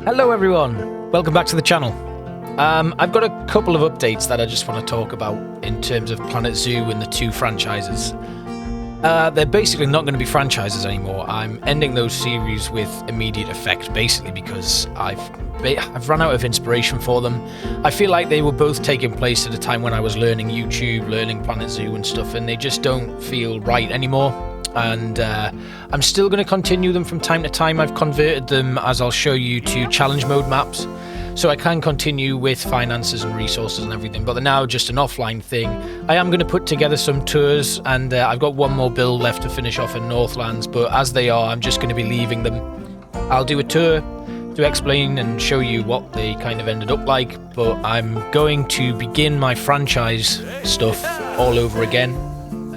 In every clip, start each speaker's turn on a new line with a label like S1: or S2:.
S1: Hello everyone, welcome back to the channel. I've got a couple of updates that I just want to talk about in terms of Planet Zoo and the two franchises. They're basically not going to be franchises anymore. I'm ending those series with immediate effect, basically because I've run out of inspiration for them. I feel like they were both taking place at a time when I was learning YouTube, learning Planet Zoo and stuff, and they just don't feel right anymore. And I'm still going to continue them from time to time. I've converted them, as I'll show you, to challenge mode maps, so I can continue with finances and resources and everything, but they're now just an offline thing. I am going to put together some tours, and I've got one more build left to finish off in Northlands, but as they are, I'm just going to be leaving them. I'll do a tour to explain and show you what they kind of ended up like, but I'm going to begin my franchise stuff all over again.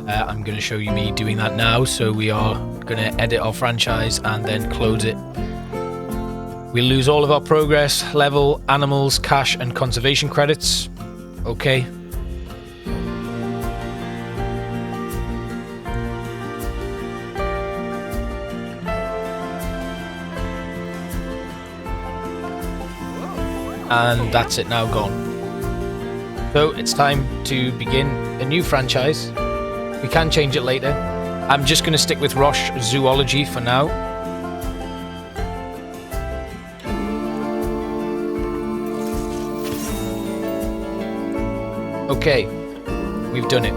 S1: I'm going to show you me doing that now, so we are going to edit our franchise and then close it. We'll lose all of our progress, level, animals, cash and conservation credits. Okay. And that's it now gone. So it's time to begin a new franchise. We can change it later. I'm just going to stick with Roche Zoology for now. Okay, we've done it.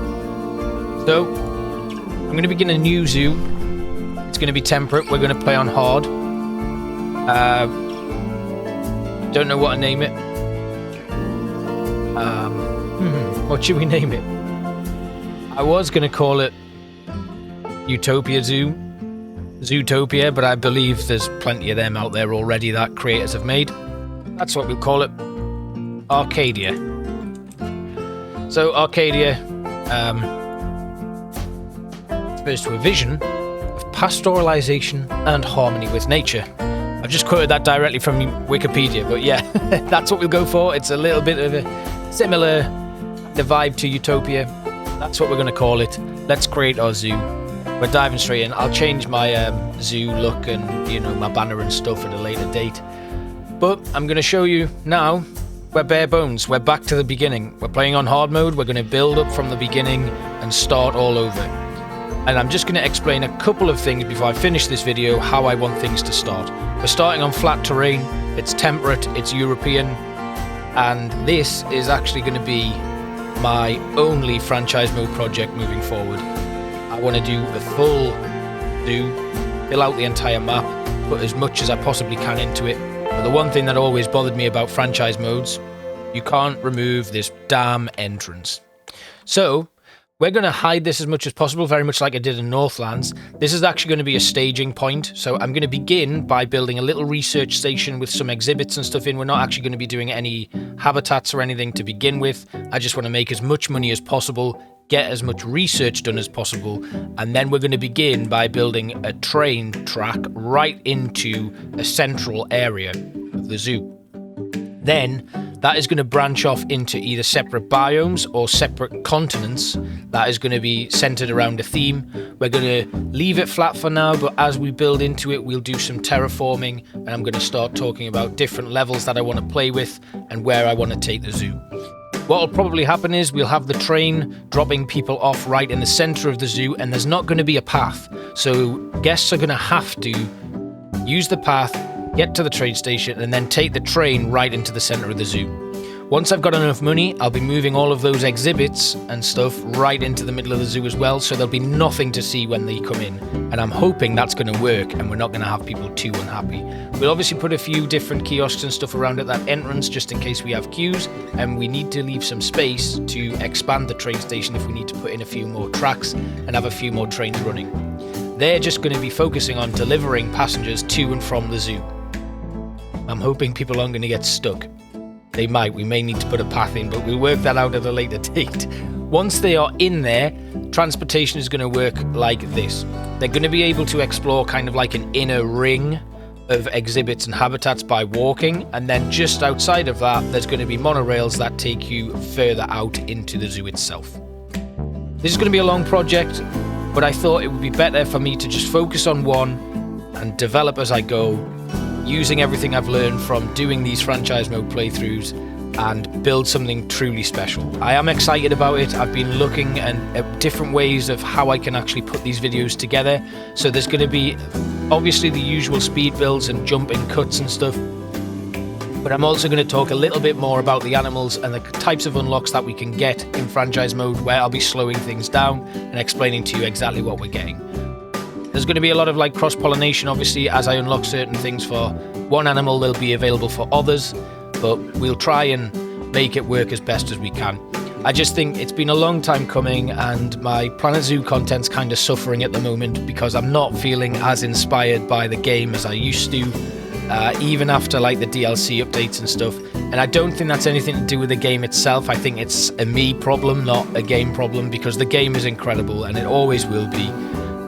S1: So, I'm going to begin a new zoo. It's going to be temperate. We're going to play on hard. Don't know what to name it. What should we name it? I was going to call it Utopia Zoo, Zootopia, but I believe there's plenty of them out there already that creators have made. That's what we'll call it. Arcadia. So Arcadia refers to a vision of pastoralization and harmony with nature. I've just quoted that directly from Wikipedia, but yeah, that's what we'll go for. It's a little bit of a similar vibe to Utopia. That's what we're going to call it. Let's create our zoo. We're diving straight in. I'll change my zoo look and, you know, my banner and stuff at a later date. But I'm going to show you now. We're bare bones. We're back to the beginning. We're playing on hard mode. We're going to build up from the beginning and start all over. And I'm just going to explain a couple of things before I finish this video, how I want things to start. We're starting on flat terrain. It's temperate. It's European. And this is actually going to be my only franchise mode project moving forward. I want to do a full zoo, fill out the entire map, put as much as I possibly can into it. But the one thing that always bothered me about franchise modes, you can't remove this damn entrance. So we're going to hide this as much as possible, very much like I did in Northlands. This is actually going to be a staging point, so I'm going to begin by building a little research station with some exhibits and stuff in. We're not actually going to be doing any habitats or anything to begin with. I just want to make as much money as possible, get as much research done as possible, and then we're going to begin by building a train track right into a central area of the zoo. Then that is going to branch off into either separate biomes or separate continents. That is going to be centered around a theme. We're going to leave it flat for now, but as we build into it, we'll do some terraforming, and I'm going to start talking about different levels that I want to play with and where I want to take the zoo. What will probably happen is we'll have the train dropping people off right in the center of the zoo, and there's not going to be a path. So guests are going to have to use the path, get to the train station, and then take the train right into the center of the zoo. Once I've got enough money, I'll be moving all of those exhibits and stuff right into the middle of the zoo as well, so there'll be nothing to see when they come in. And I'm hoping that's going to work, and we're not going to have people too unhappy. We'll obviously put a few different kiosks and stuff around at that entrance, just in case we have queues, and we need to leave some space to expand the train station if we need to put in a few more tracks and have a few more trains running. They're just going to be focusing on delivering passengers to and from the zoo. I'm hoping people aren't going to get stuck. They might. We may need to put a path in, but we'll work that out at a later date. Once they are in there, transportation is going to work like this. They're going to be able to explore kind of like an inner ring of exhibits and habitats by walking, and then just outside of that, there's going to be monorails that take you further out into the zoo itself. This is going to be a long project, but I thought it would be better for me to just focus on one and develop as I go, using everything I've learned from doing these franchise mode playthroughs and build something truly special. I am excited about it. I've been looking at different ways of how I can actually put these videos together. So there's going to be obviously the usual speed builds and jumping cuts and stuff, but I'm also going to talk a little bit more about the animals and the types of unlocks that we can get in franchise mode, where I'll be slowing things down and explaining to you exactly what we're getting. There's going to be a lot of like cross-pollination, obviously. As I unlock certain things for one animal, they'll be available for others, but we'll try and make it work as best as we can. I just think it's been a long time coming, and my Planet Zoo content's kind of suffering at the moment because I'm not feeling as inspired by the game as I used to, even after like the DLC updates and stuff. And I don't think that's anything to do with the game itself. I think it's a me problem, not a game problem, because the game is incredible and it always will be.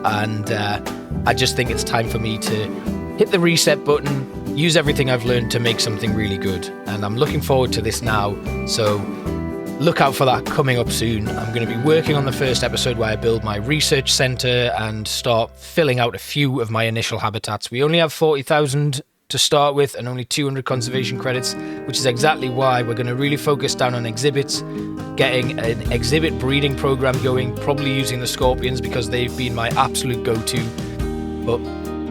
S1: And I just think it's time for me to hit the reset button, use everything I've learned to make something really good. And I'm looking forward to this now, so look out for that coming up soon. I'm going to be working on the first episode where I build my research center and start filling out a few of my initial habitats. We only have 40,000 to start with and only 200 conservation credits, which is exactly why we're going to really focus down on exhibits, getting an exhibit breeding program going, probably using the scorpions because they've been my absolute go-to. But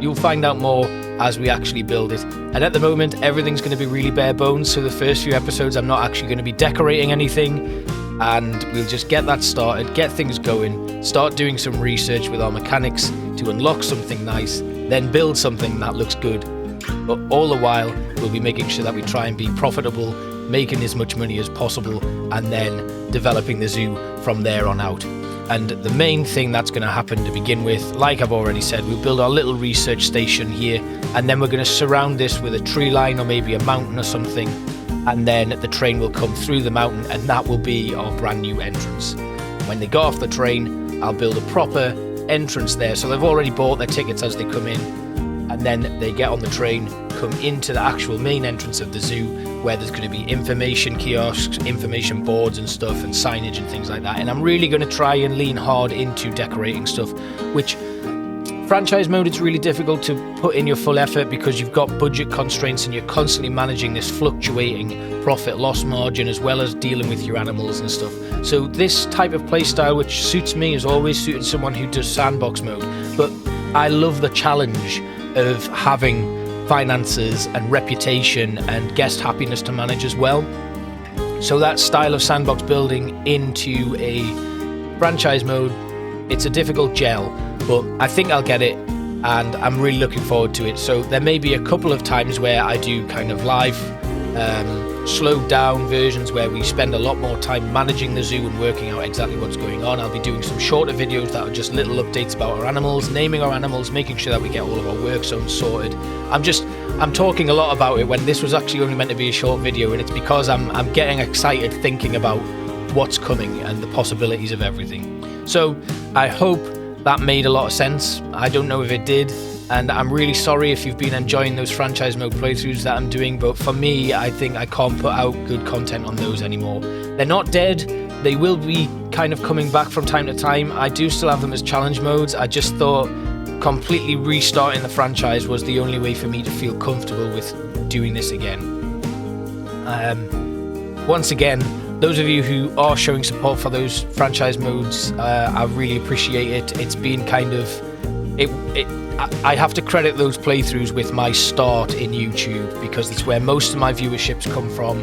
S1: you'll find out more as we actually build it. And at the moment, everything's going to be really bare bones, so the first few episodes I'm not actually going to be decorating anything, and we'll just get that started, get things going, start doing some research with our mechanics to unlock something nice, then build something that looks good. But all the while, we'll be making sure that we try and be profitable, making as much money as possible, and then developing the zoo from there on out. And the main thing that's going to happen to begin with, like I've already said, we'll build our little research station here, and then we're going to surround this with a tree line or maybe a mountain or something, and then the train will come through the mountain, and that will be our brand new entrance. When they go off the train, I'll build a proper entrance there, so they've already bought their tickets as they come in, and then they get on the train, come into the actual main entrance of the zoo, where there's going to be information kiosks, information boards and stuff, and signage and things like that. And I'm really going to try and lean hard into decorating stuff, which franchise mode, it's really difficult to put in your full effort because you've got budget constraints and you're constantly managing this fluctuating profit loss margin as well as dealing with your animals and stuff. So this type of playstyle, which suits me, has always suited someone who does sandbox mode, but I love the challenge of having finances and reputation and guest happiness to manage as well. So that style of sandbox building into a franchise mode, it's a difficult gel, but I think I'll get it, and I'm really looking forward to it. So there may be a couple of times where I do kind of live slowed down versions where we spend a lot more time managing the zoo and working out exactly what's going on. I'll be doing some shorter videos that are just little updates about our animals, naming our animals, making sure that we get all of our work zones sorted. I'm talking a lot about it when this was actually only meant to be a short video, and it's because I'm getting excited thinking about what's coming and the possibilities of everything. So I hope that made a lot of sense. I don't know if it did, and I'm really sorry if you've been enjoying those franchise mode playthroughs that I'm doing, but for me, I think I can't put out good content on those anymore. They're not dead. They will be kind of coming back from time to time. I do still have them as challenge modes. I just thought completely restarting the franchise was the only way for me to feel comfortable with doing this again. Once again, those of you who are showing support for those franchise modes, I really appreciate it. It's been kind of... I have to credit those playthroughs with my start in YouTube because it's where most of my viewerships come from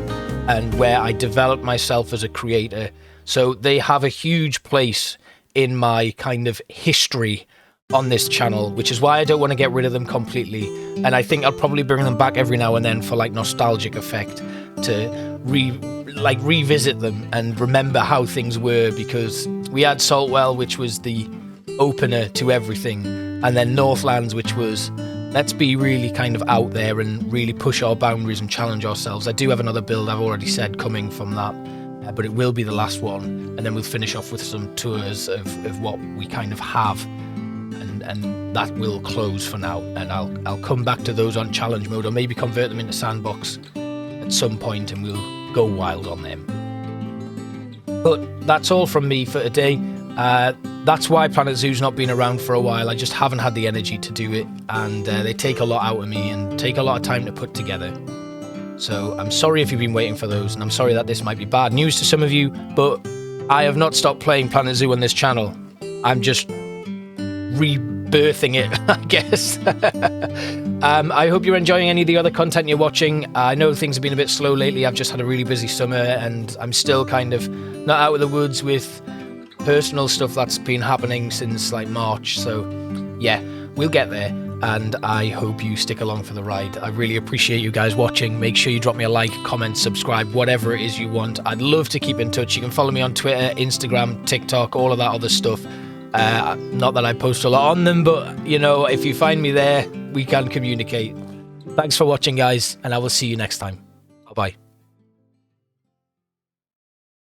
S1: and where I developed myself as a creator. So they have a huge place in my kind of history on this channel, which is why I don't want to get rid of them completely. And I think I'll probably bring them back every now and then for like nostalgic effect to revisit them and remember how things were, because we had Saltwell, which was the opener to everything, and then Northlands, which was let's be really kind of out there and really push our boundaries and challenge ourselves. I do have another build, I've already said, coming from that, but it will be the last one, and then we'll finish off with some tours of what we kind of have, and that will close for now, and I'll come back to those on challenge mode, or maybe convert them into Sandbox at some point and we'll go wild on them. But that's all from me for today. that's why Planet Zoo's not been around for a while. I just haven't had the energy to do it, and they take a lot out of me and take a lot of time to put together. So I'm sorry if you've been waiting for those, and I'm sorry that this might be bad news to some of you, but I have not stopped playing Planet Zoo on this channel. I'm just rebirthing it, I guess. I hope you're enjoying any of the other content you're watching. I know things have been a bit slow lately. I've just had a really busy summer, and I'm still kind of not out of the woods with personal stuff that's been happening since like March. So yeah, we'll get there, and I hope you stick along for the ride. I really appreciate you guys watching. Make sure you drop me a like, comment, subscribe, whatever it is you want. I'd love to keep in touch. You can follow me on Twitter, Instagram, TikTok, all of that other stuff. Not that I post a lot on them, but you know, if you find me there, we can communicate. Thanks for watching, guys, and I will see you next time. Bye bye.